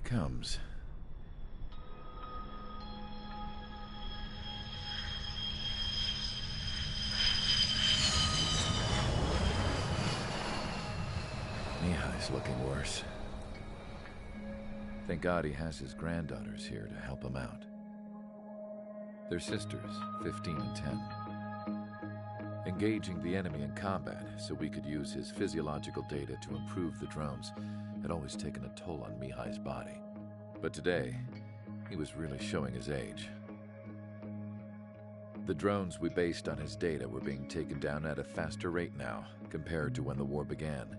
comes. Mihai's looking worse. Thank God he has his granddaughters here to help him out. They're sisters, 15 and 10. Engaging the enemy in combat so we could use his physiological data to improve the drones had always taken a toll on Mihai's body. But today, he was really showing his age. The drones we based on his data were being taken down at a faster rate now compared to when the war began.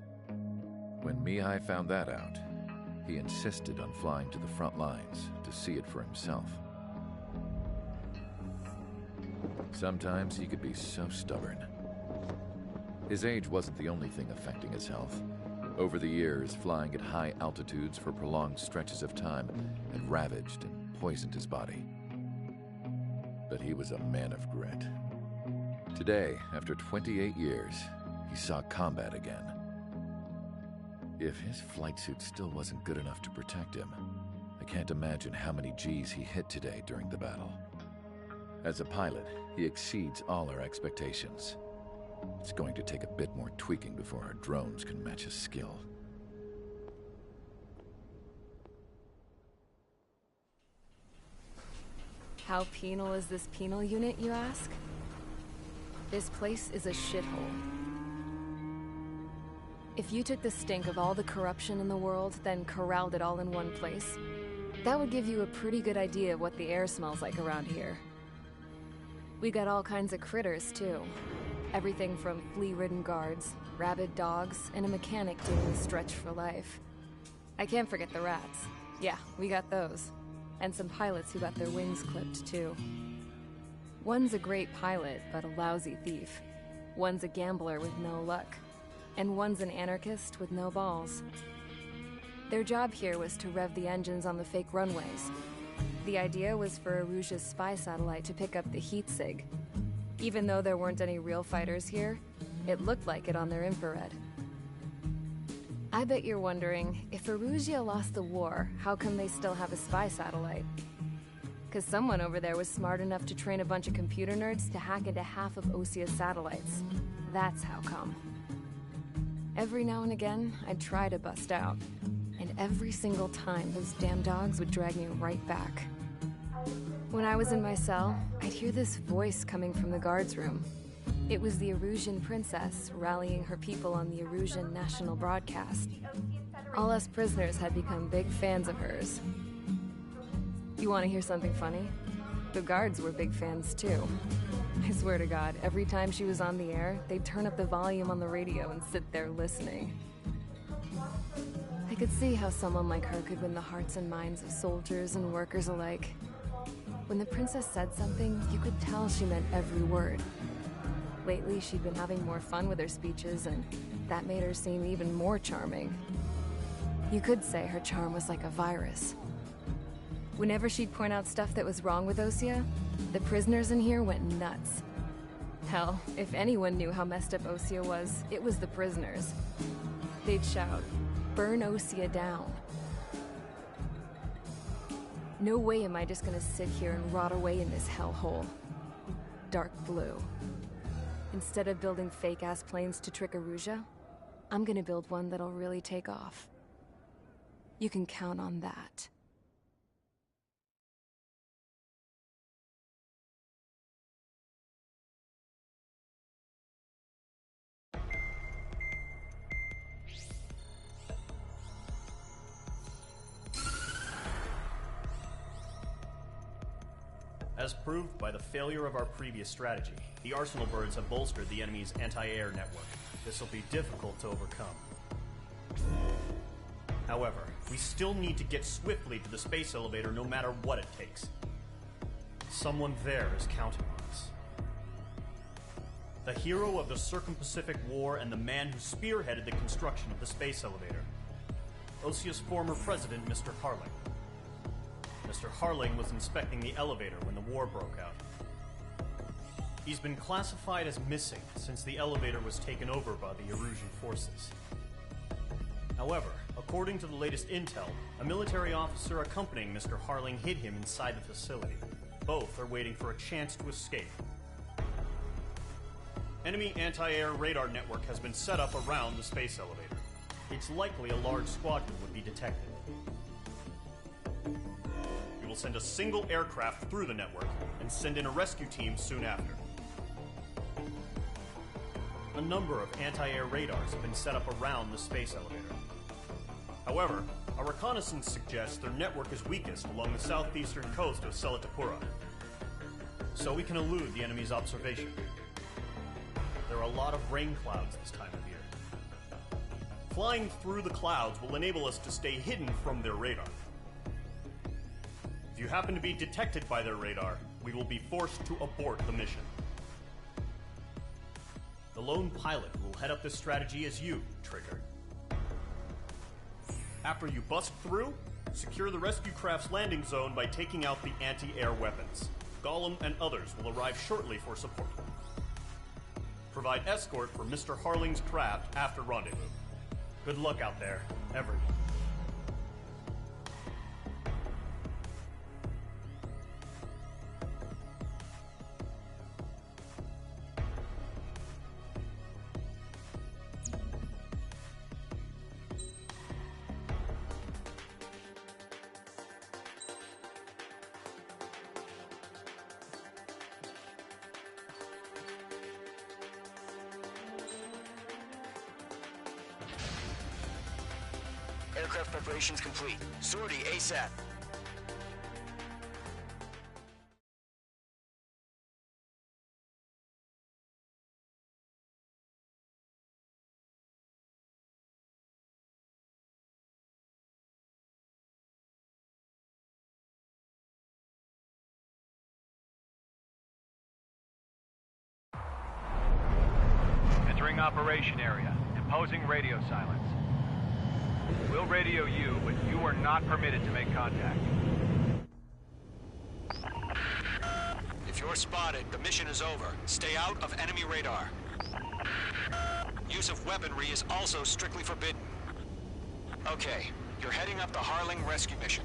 When Mihai found that out, he insisted on flying to the front lines to see it for himself. Sometimes he could be so stubborn. His age wasn't the only thing affecting his health. Over the years, flying at high altitudes for prolonged stretches of time had ravaged and poisoned his body. But he was a man of grit. Today, after 28 years, he saw combat again. If his flight suit still wasn't good enough to protect him, I can't imagine how many Gs he hit today during the battle. As a pilot, he exceeds all our expectations. It's going to take a bit more tweaking before our drones can match his skill. How penal is this penal unit, you ask? This place is a shithole. If you took the stink of all the corruption in the world, then corralled it all in one place, that would give you a pretty good idea of what the air smells like around here. We got all kinds of critters, too. Everything from flea-ridden guards, rabid dogs, and a mechanic doing the stretch for life. I can't forget the rats. Yeah, we got those. And some pilots who got their wings clipped, too. One's a great pilot, but a lousy thief. One's a gambler with no luck. And one's an anarchist with no balls. Their job here was to rev the engines on the fake runways. The idea was for Aruja's spy satellite to pick up the heat sig. Even though there weren't any real fighters here, it looked like it on their infrared. I bet you're wondering, if Aruja lost the war, how come they still have a spy satellite? Because someone over there was smart enough to train a bunch of computer nerds to hack into half of Osia's satellites. That's how come. Every now and again, I'd try to bust out. And every single time, those damn dogs would drag me right back. When I was in my cell, I'd hear this voice coming from the guards room. It was the Erusian princess rallying her people on the Erusian national broadcast. All us prisoners had become big fans of hers. You want to hear something funny? The guards were big fans too. I swear to God, every time she was on the air, they'd turn up the volume on the radio and sit there listening. I could see how someone like her could win the hearts and minds of soldiers and workers alike. When the princess said something, you could tell she meant every word. Lately, she'd been having more fun with her speeches, and that made her seem even more charming. You could say her charm was like a virus. Whenever she'd point out stuff that was wrong with Osia, the prisoners in here went nuts. Hell, if anyone knew how messed up Osia was, it was the prisoners. They'd shout, "Burn Osia down." No way am I just gonna sit here and rot away in this hellhole. Dark blue. Instead of building fake-ass planes to trick Aruja, I'm gonna build one that'll really take off. You can count on that. As proved by the failure of our previous strategy, the Arsenal birds have bolstered the enemy's anti-air network. This will be difficult to overcome. However, we still need to get swiftly to the space elevator no matter what it takes. Someone there is counting on us. The hero of the Circum-Pacific War and the man who spearheaded the construction of the space elevator. Osia's former president, Mr. Harling. Mr. Harling was inspecting the elevator when the war broke out. He's been classified as missing since the elevator was taken over by the Erusian forces. However, According to the latest intel, a military officer accompanying Mr. Harling hid him inside the facility. Both are waiting for a chance to escape. Enemy anti-air radar network has been set up around the space elevator. It's likely a large squadron would be detected. We will send a single aircraft through the network and send in a rescue team soon after. A number of anti-air radars have been set up around the space elevator. However, our reconnaissance suggests their network is weakest along the southeastern coast of Selatapura, so we can elude the enemy's observation. There are a lot of rain clouds this time of year. Flying through the clouds will enable us to stay hidden from their radar. If you happen to be detected by their radar, we will be forced to abort the mission. The lone pilot who will head up this strategy is you, Trigger. After you bust through, secure the rescue craft's landing zone by taking out the anti-air weapons. Gollum and others will arrive shortly for support. Provide escort for Mr. Harling's craft after rendezvous. Good luck out there, everyone. Aircraft preparations complete. Sortie ASAP. Entering operation area. Imposing radio silence. We'll radio you, but you are not permitted to make contact. If you're spotted, the mission is over. Stay out of enemy radar. Use of weaponry is also strictly forbidden. Okay, you're heading up the Harling rescue mission.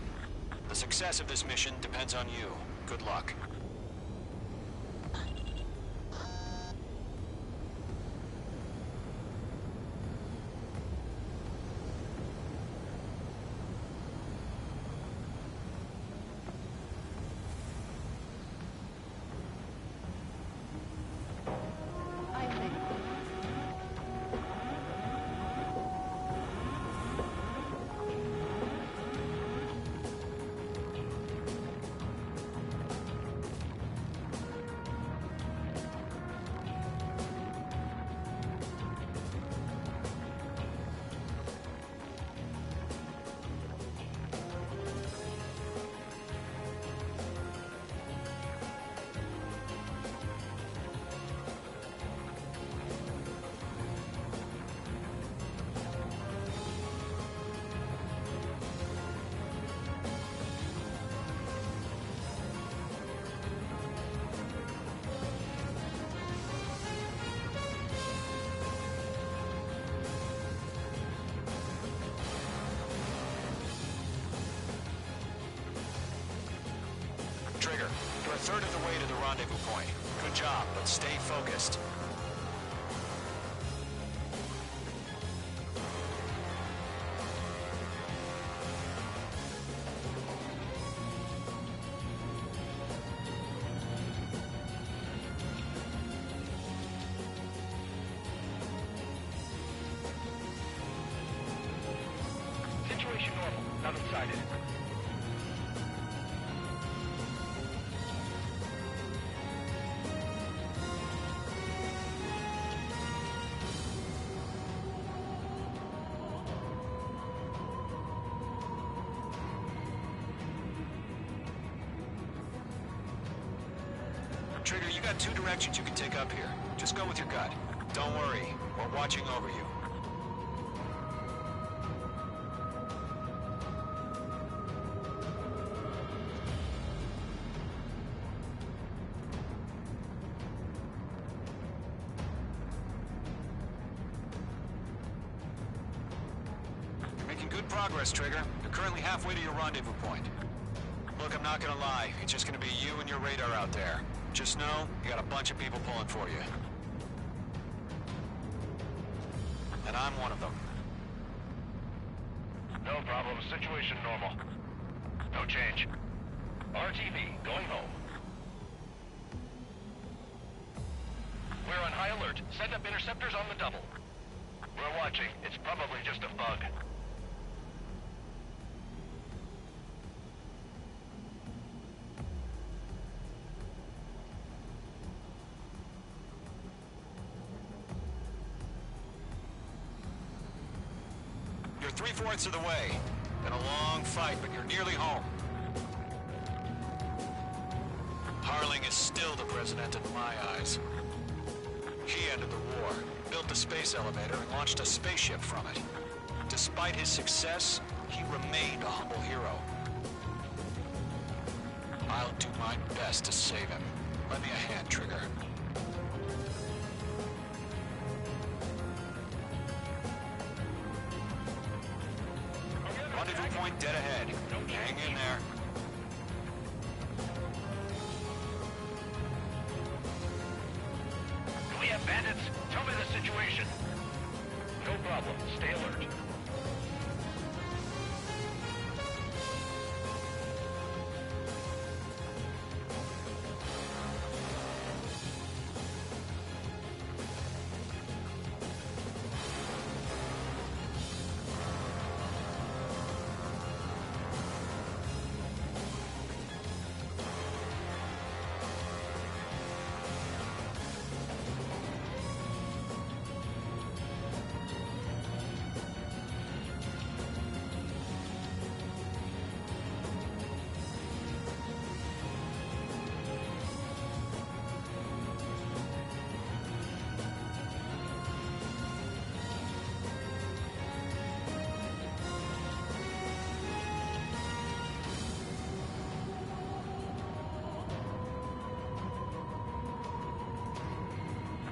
The success of this mission depends on you. Good luck. Trigger, you're a third of the way to the rendezvous point. Good job, but stay focused. Situation normal. Nothing sighted. Trigger, you got two directions you can take up here. Just go with your gut. Don't worry, we're watching over you. You're making good Good progress, Trigger. You're currently halfway to your rendezvous point. Look, I'm not gonna lie. It's just gonna be you and your radar out there. Just know, you got a bunch of people pulling for you. And I'm one of them. No problem. Situation normal. No change. RTV, going home. We're on high alert. Send up interceptors on the double. We're watching. It's probably just a bug. You're 3/4 of the way. Been a long fight, but you're nearly home. Harling is still the president in my eyes. He ended the war, built the space elevator, and launched a spaceship from it. Despite his success, he remained a humble hero. I'll do my best to save him. Lend me a hand, Trigger. Rendezvous point dead ahead. Hang in there. Do we have bandits? Tell me the situation. No problem. Stay alert.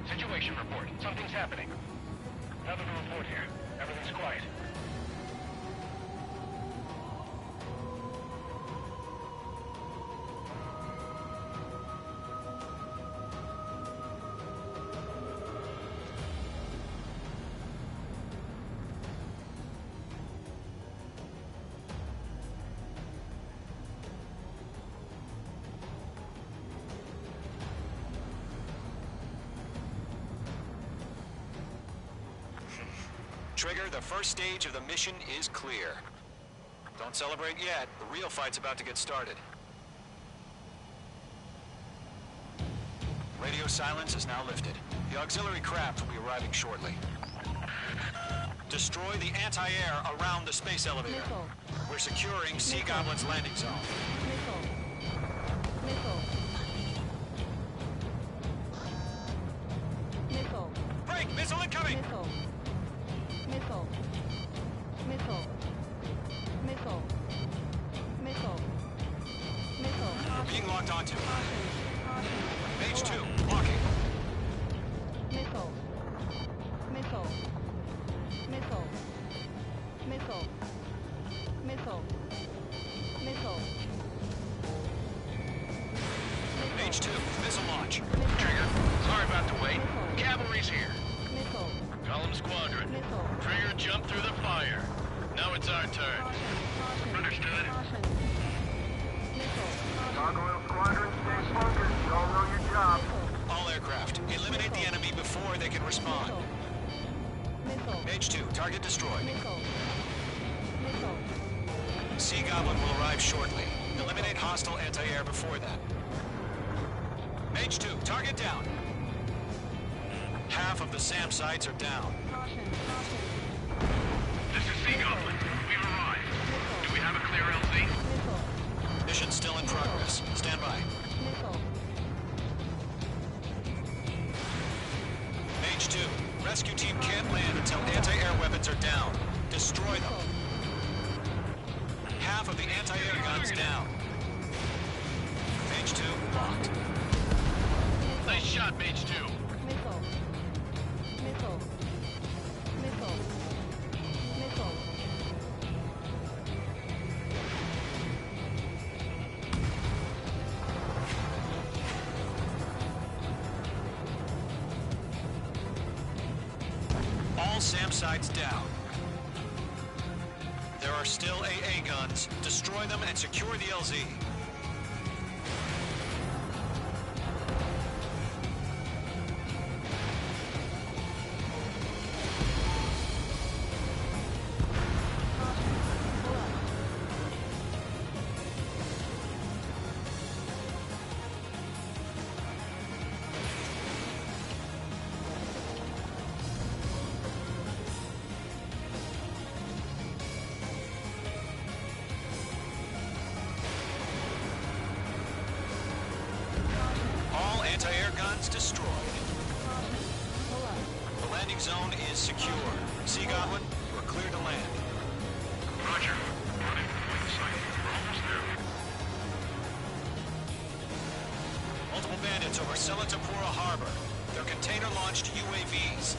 Situation report. Something's happening. Nothing to report here. Everything's quiet. Trigger, the first stage of the mission is clear. Don't celebrate yet. The real fight's about to get started. Radio silence is now lifted. The auxiliary craft will be arriving shortly. Destroy the anti-air around the space elevator. Missile. We're securing Sea Goblin's landing zone. Missile. Missile. Missile. Break! Missile incoming! Missile. Missile. Missile. Missile. Missile. Missile. We're being locked onto. Caution. Page 2, Alert. locking. Missile. Missile. Missile. Missile. Missile. Missile. Page 2, missile launch. Trigger, sorry about the wait. Cavalry's here. Missile. Column Squadron. Missile. Trigger jumped through the fire. Now it's our turn. Caution. Understood. Caution. Missile. Gargoyle Squadron, stay focused. You all know your job. All aircraft, eliminate the enemy before they can respond. Missile. Page 2, target destroyed. Missile. Missile. Sea Goblin will arrive shortly. Eliminate hostile anti-air before that. Page 2, target down. Half of the SAM sites are down. Caution. This is Sea Goblin. We've arrived. Do we have a clear LZ? Missile. Mission still in progress. Stand by. Missile. Page 2, rescue team can't land until anti-air weapons are down. Destroy them. Half of the anti-air guns down. Page 2, locked. Nice shot, Page 2. Missile. Missile. Missile. Missile. All SAM sites down. There are still AA guns. Destroy them and secure the LZ. Anti-air guns destroyed. The landing zone is secure. Sea Goblin, you are clear to land. Roger. Running point sight. We're almost there. Multiple bandits over Selatapura Harbor. They're container-launched UAVs.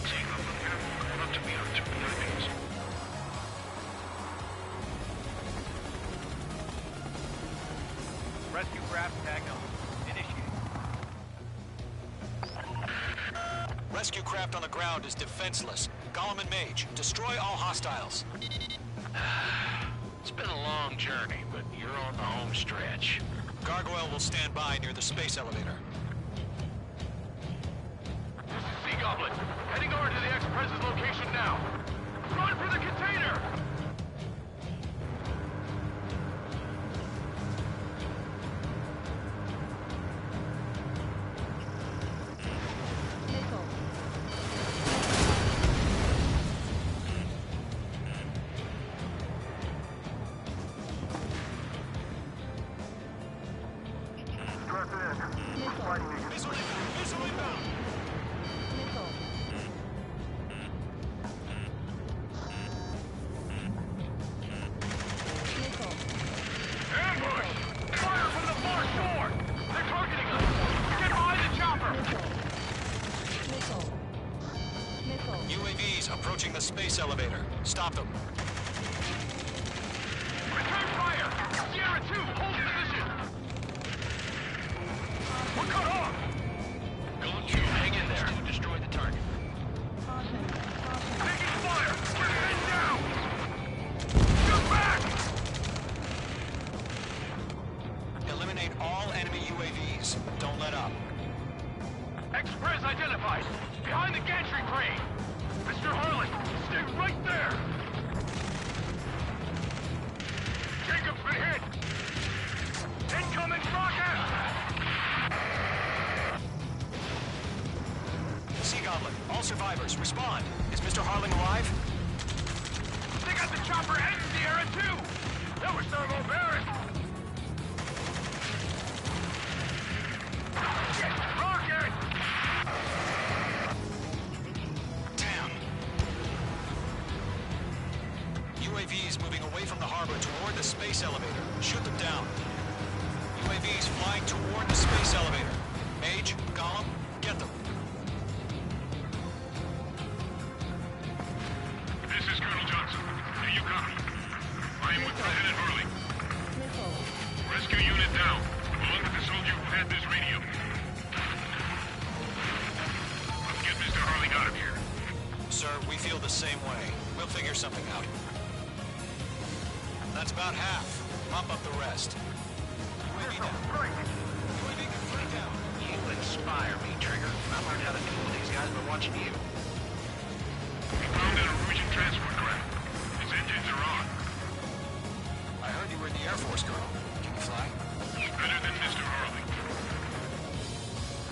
Seeing them from here, coming up to me on 2 UAVs. Rescue craft tag on. Rescue craft on the ground is defenseless. Gollum and Mage, destroy all hostiles. It's been a long journey, but you're on the home stretch. Gargoyle will stand by near the space elevator. This is Sea Goblin. Heading over to the ex-Prez's location now. Run for the container! UAVs approaching the space elevator. Stop them. Return fire! Sierra 2, hold position! We're cut off! Gold 2, hang in there. To destroy the target. Taking fire! We're heading down! Shoot back! Eliminate all enemy UAVs. Don't let up. Express identified! Behind the gantry crane! Mr. Harlan, stay right there! Jacob's been hit! Incoming rocket! Sea Goblin, all survivors, respond. Is Mr. Harling alive? They got the chopper and Sierra too! That was Thermo Barrett! Shit! Rocket! Damn. UAVs moving away from the harbor toward the space elevator. Shoot them down. UAVs flying toward the space elevator. Mage, Gollum, get them. This is Colonel Johnson. Do you copy? I am with President Hurley. Rescue unit down, along with the soldier who had this radio. Let's get Mr. Harley out of here. Sir, we feel the same way. We'll figure something out. That's about half. Mop up the rest. UAV down. UAV complete down. You inspire me, Trigger. I learned how to deal with these guys by watching you. We found an Norwegian transport craft. Its engines are on. I heard you were in the Air Force, Colonel. Can you fly? Better than Mr. Harley.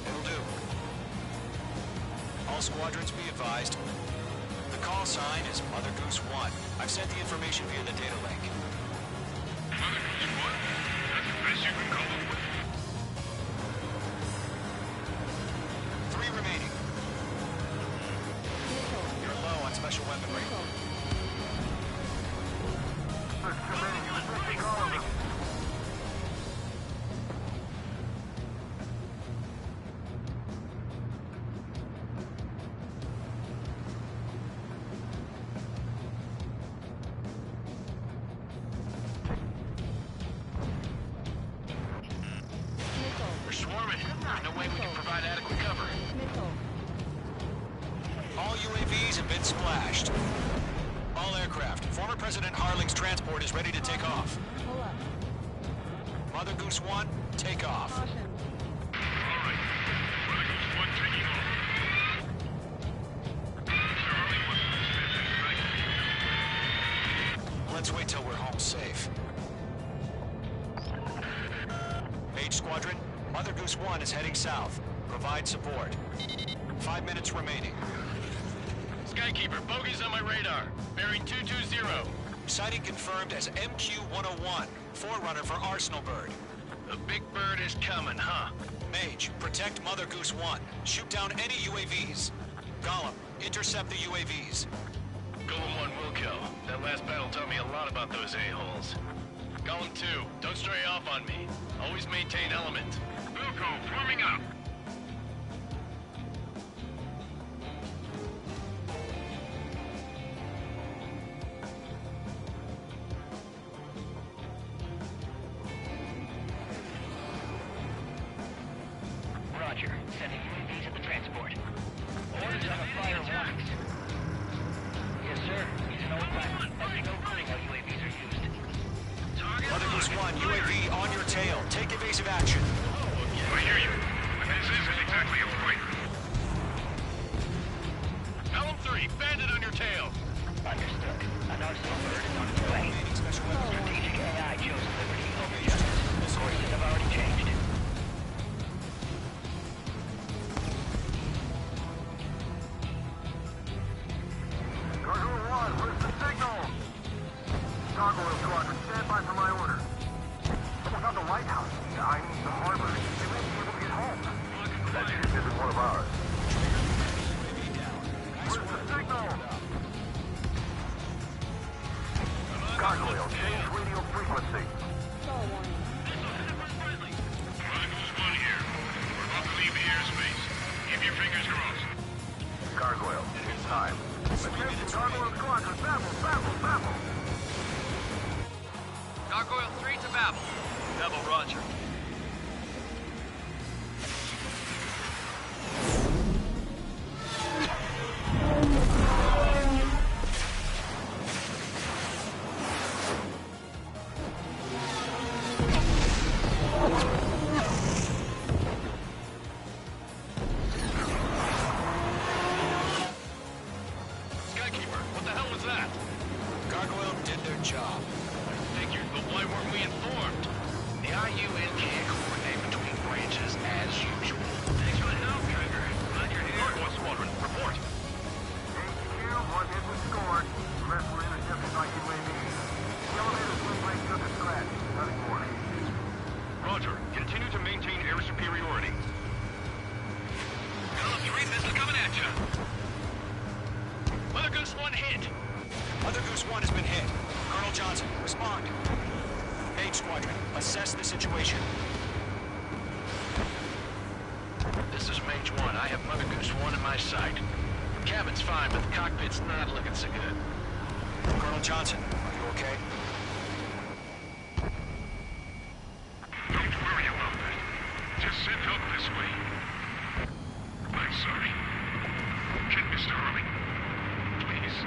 It'll do. All squadrons be advised. The call sign is Mother Goose 1. I've sent the information via the data link. Mother Goose 1? That's the best you can call them with? 3 remaining. You're low on special weaponry. We're swarming. There's no way we can provide adequate cover. All UAVs have been splashed. All aircraft, former President Harling's transport is ready to take off. Pull up. Mother Goose 1, take off. All right. Mother Goose 1 taking off. Mr. Harling wasn't suspended. Let's wait till we're home safe. Page Squadron, Mother Goose 1 is heading south. Provide support. 5 minutes remaining. Skykeeper, bogeys on my radar. Bearing 220. Sighting confirmed as MQ-101, forerunner for Arsenal Bird. The big bird is coming, huh? Mage, protect Mother Goose 1. Shoot down any UAVs. Gollum, intercept the UAVs. Golem 1 will kill. That last battle taught me a lot about those a-holes. Golem 2, don't stray off on me. Always maintain element. Wilco, forming up. Roger. Sending UAVs at the transport. Orders on the fire warnings. Yes, sir. He's an old black. There's no knowing how UAVs are used. Mother Goose 1, UAV on your tail. Take evasive action. I hear you. But this isn't exactly a fight. Golem 3, bandit on your tail. Understood. An Arsenal Bird is on its way. Strategic AI chose liberty over justice. Courses have already changed. Gargoyle 1, where's the signal? Gargoyle Squadron, stand by for my order. Someone got the lighthouse. I mean the harbor. They may be able to get home. That ship isn't one of ours. Where's the signal? Gargoyle, change radio frequency. Mother Goose 1 here. We're about to leave the airspace. Keep your fingers crossed. Gargoyle, in time. Attention, Gargoyle Squadron, babble. Gargoyle 3 to Babel. Devil, roger. Skykeeper, what the hell was that? Gargoyle did their job. Figured, but why weren't we informed? The IUN can't coordinate between branches as usual. Thanks for the help, Trigger. Glad you're here. Gargoyle Squadron, report. HQ, one hit was scored. The rest were intercepted by UAVs. The elevator's wind blade took a scratch. Nothing more. Roger. Continue to maintain air superiority. Golem 3, this is coming at you. Mother Goose 1 hit. Mother Goose 1 has been hit. Colonel Johnson, respond. Page Squadron, assess the situation. This is Mage 1. I have Mother Goose 1 in my sight. Cabin's fine, but the cockpit's not looking so good. Colonel Johnson, are you okay? Don't worry about that. Just send help this way. I'm sorry. Get Mr. Harling. Please.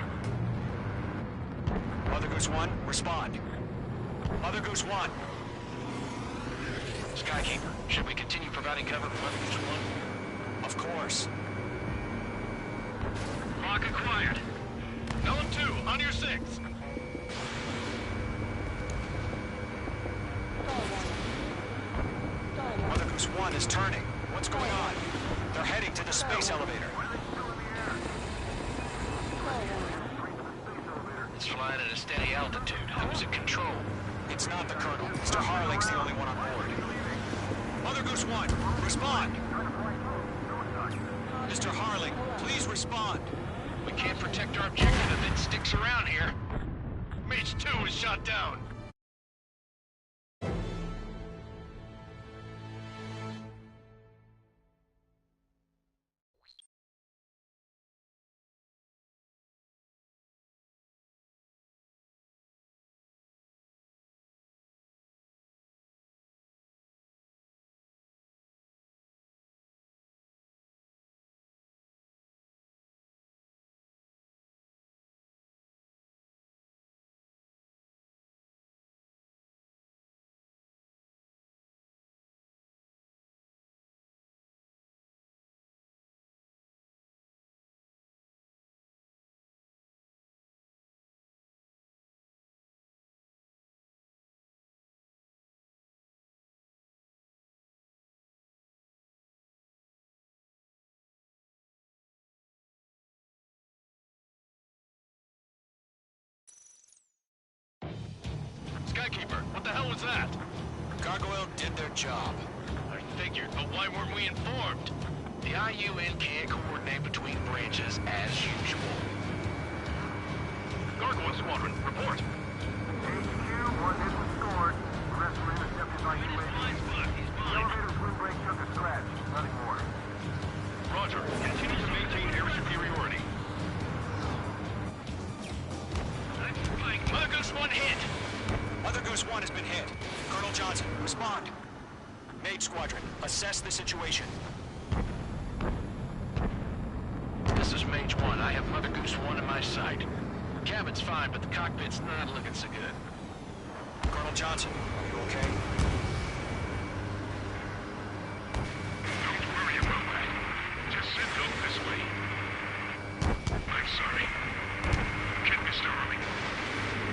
Mother Goose 1, respond. Mother Goose 1. Skykeeper, should we continue providing cover for Mother Goose 1? Of course. Lock acquired. Golem 2, on your 6. Mother Goose 1 is turning. What's going on? They're heading to the space elevator. It's flying at a steady altitude. Who's in control? It's not the Colonel. Mr. Harling's the only one on board. Mother Goose 1, respond! Mr. Harling, please respond. We can't protect our objective if it sticks around here. Mage 2 is shot down. Skykeeper, what the hell was that? Gargoyle did their job. I figured, but why weren't we informed? The IUN can't coordinate between branches as usual. Gargoyle Squadron, report. HQ, one hit was scored. The rest were intercepted by UAV. The elevator's windbreak took a scratch. Nothing more. Roger. Continue to maintain air superiority. Mother Goose 1 hit! Mother Goose 1 has been hit. Colonel Johnson, respond. Mage Squadron, assess the situation. This is Mage 1. I have Mother Goose 1 in my sight. Cabin's fine, but the cockpit's not looking so good. Colonel Johnson, are you okay? Don't worry about that. Just send help this way. I'm sorry. Get Mr. Harling.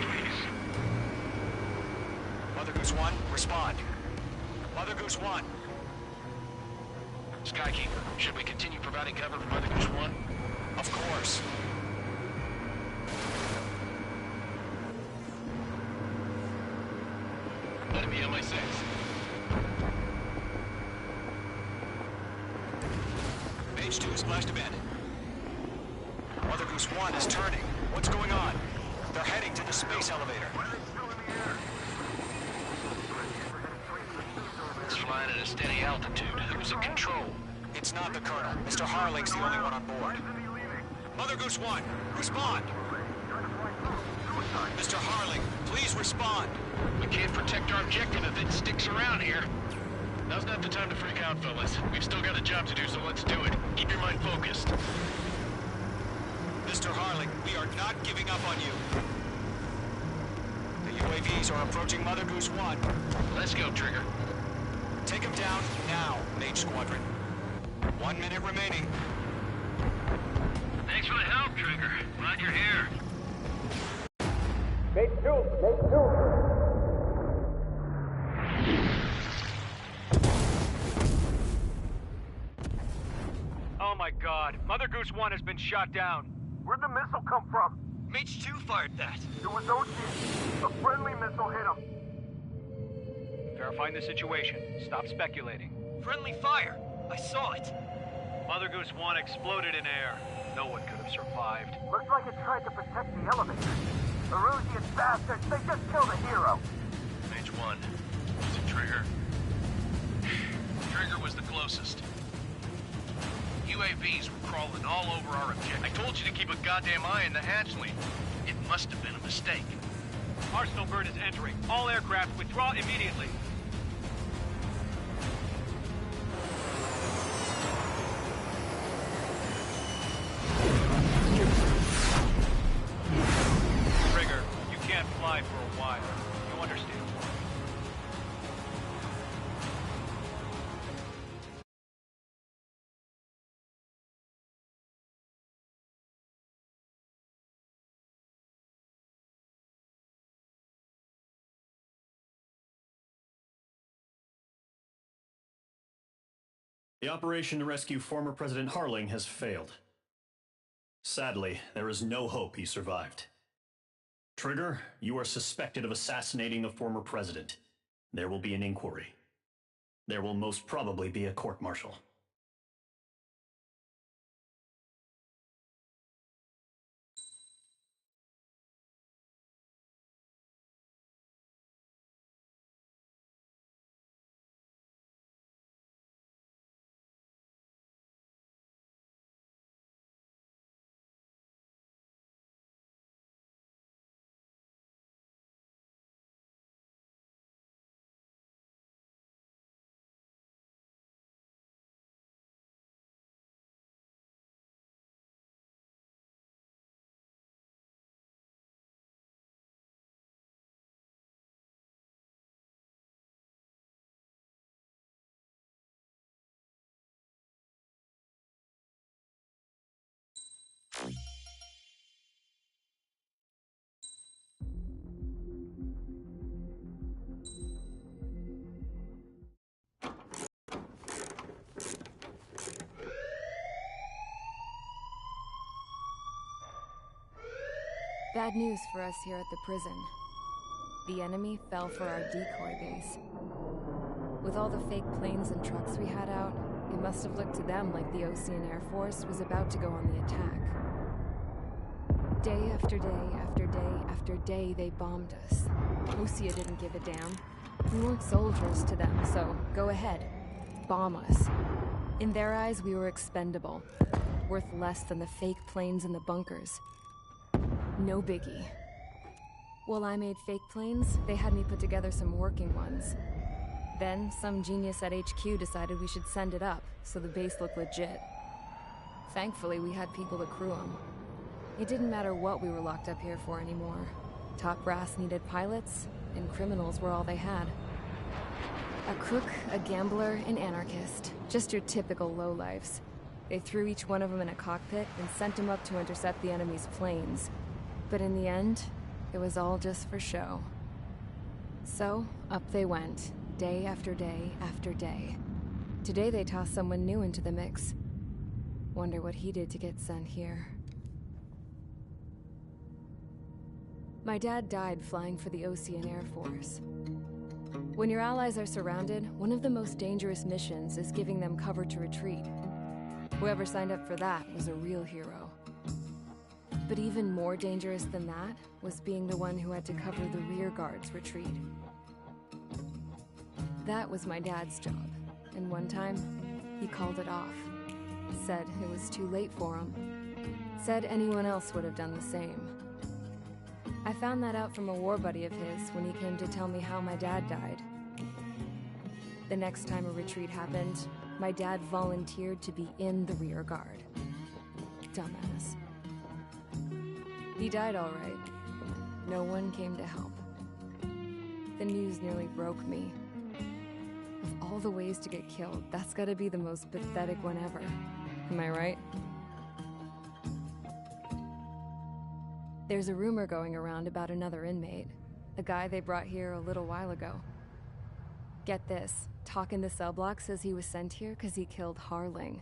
Please. Mother Goose 1, respond. Mother Goose 1. Skykeeper, should we continue providing cover for Mother Goose 1? Of course. Enemy on my 6. Mage 2 splashed abandoned. Mother Goose 1 is turning. What's going on? They're heading to the space elevator. It's flying at a steady altitude. Who's in control? It's not the Colonel. Mr. Harling's the only one on board. Mother Goose 1, respond! Mr. Harling, please respond! We can't protect our objective if it sticks around here. Now's not the time to freak out, fellas. We've still got a job to do, so let's do it. Keep your mind focused. Mr. Harling, we are not giving up on you. The UAVs are approaching Mother Goose 1. Let's go, Trigger. Take him down now, Mage Squadron. 1 minute remaining. Thanks for the help, Trigger. Glad you're here. Oh my god, Mother Goose 1 has been shot down. Where'd the missile come from? Mage 2 fired that. It was OG. A friendly missile hit him. Verifying the situation. Stop speculating. Friendly fire. I saw it. Mother Goose 1 exploded in air. No one could have survived. Looks like it tried to protect the elevator. Erusian bastards, they just killed a hero. Mage 1. Was it Trigger? Trigger was the closest. UAVs were crawling all over our objective. I told you to keep a goddamn eye on the hatchling. It must have been a mistake. Arsenal bird is entering. All aircraft withdraw immediately. Trigger, you can't fly for a while. You understand? The operation to rescue former President Harling has failed. Sadly, there is no hope he survived. Trigger, you are suspected of assassinating the former president. There will be an inquiry. There will most probably be a court-martial. Bad news for us here at the prison. the enemy fell for our decoy base. With all the fake planes and trucks we had out, it must have looked to them like the Ocean Air Force was about to go on the attack. Day after day after day after day, they bombed us. Osea didn't give a damn. We weren't soldiers to them, so go ahead. Bomb us. In their eyes, we were expendable. Worth less than the fake planes in the bunkers. No biggie. While I made fake planes, they had me put together some working ones. Then, some genius at HQ decided we should send it up, so the base looked legit. Thankfully, we had people to crew them. It didn't matter what we were locked up here for anymore. Top brass needed pilots, and criminals were all they had. A crook, a gambler, an anarchist. Just your typical lowlifes. They threw each one of them in a cockpit and sent them up to intercept the enemy's planes. But in the end, it was all just for show. So, up they went, day after day after day. Today they tossed someone new into the mix. Wonder what he did to get sent here. My dad died flying for the Ocean Air Force. When your allies are surrounded, one of the most dangerous missions is giving them cover to retreat. Whoever signed up for that was a real hero. But even more dangerous than that was being the one who had to cover the rear guard's retreat. That was my dad's job, and one time, he called it off. Said it was too late for him. Said anyone else would have done the same. I found that out from a war buddy of his when he came to tell me how my dad died. The next time a retreat happened, my dad volunteered to be in the rear guard. Dumbass. He died all right. No one came to help. The news nearly broke me. Of all the ways to get killed, that's gotta be the most pathetic one ever. Am I right? There's a rumor going around about another inmate. A guy they brought here a little while ago. Get this, Talk in the cell block says he was sent here because he killed Harling,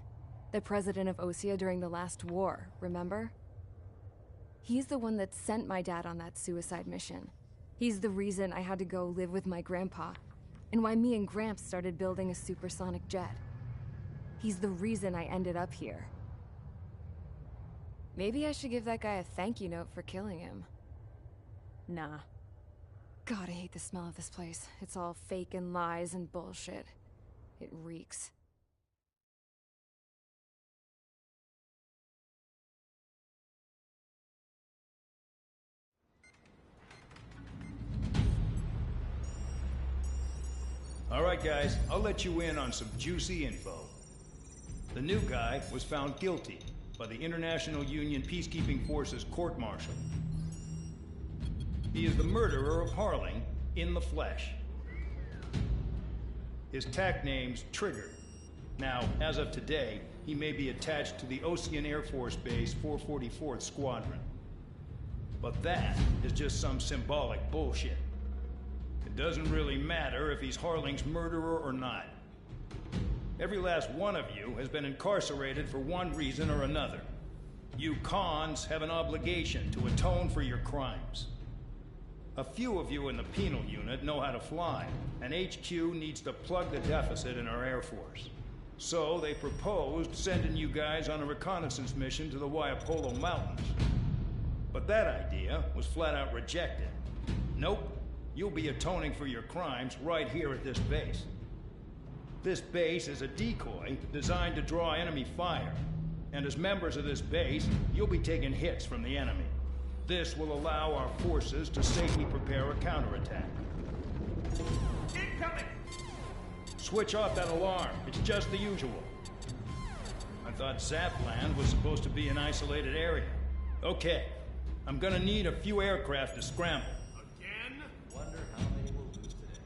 the president of Osea during the last war, remember? He's the one that sent my dad on that suicide mission. He's the reason I had to go live with my grandpa, and why me and Gramps started building a supersonic jet. He's the reason I ended up here. Maybe I should give that guy a thank you note for killing him. Nah. God, I hate the smell of this place. It's all fake and lies and bullshit. It reeks. All right, guys, I'll let you in on some juicy info. The new guy was found guilty by the International Union Peacekeeping Forces court-martial. He is the murderer of Harling in the flesh. His TAC name's Trigger. Now, as of today, he may be attached to the Ocean Air Force Base 444th Squadron. But that is just some symbolic bullshit. It doesn't really matter if he's Harling's murderer or not. Every last one of you has been incarcerated for one reason or another. You cons have an obligation to atone for your crimes. A few of you in the penal unit know how to fly, and HQ needs to plug the deficit in our Air Force. So they proposed sending you guys on a reconnaissance mission to the Waiapolo Mountains. But that idea was flat out rejected. Nope, you'll be atoning for your crimes right here at this base. This base is a decoy designed to draw enemy fire. And as members of this base, you'll be taking hits from the enemy. This will allow our forces to safely prepare a counterattack. Incoming! Switch off that alarm. It's just the usual. I thought Zapland was supposed to be an isolated area. Okay, I'm gonna need a few aircraft to scramble. Again? Wonder how many we'll lose today.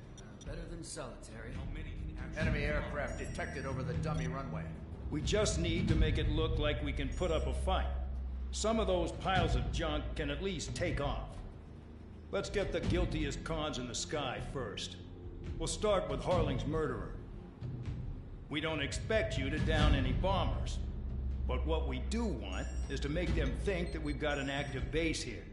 Better than solitary. How many can actually... Enemy aircraft detected over the dummy runway. We just need to make it look like we can put up a fight. Some of those piles of junk can at least take off. Let's get the guiltiest cons in the sky first. We'll start with Harling's murderer. We don't expect you to down any bombers. But what we do want is to make them think that we've got an active base here.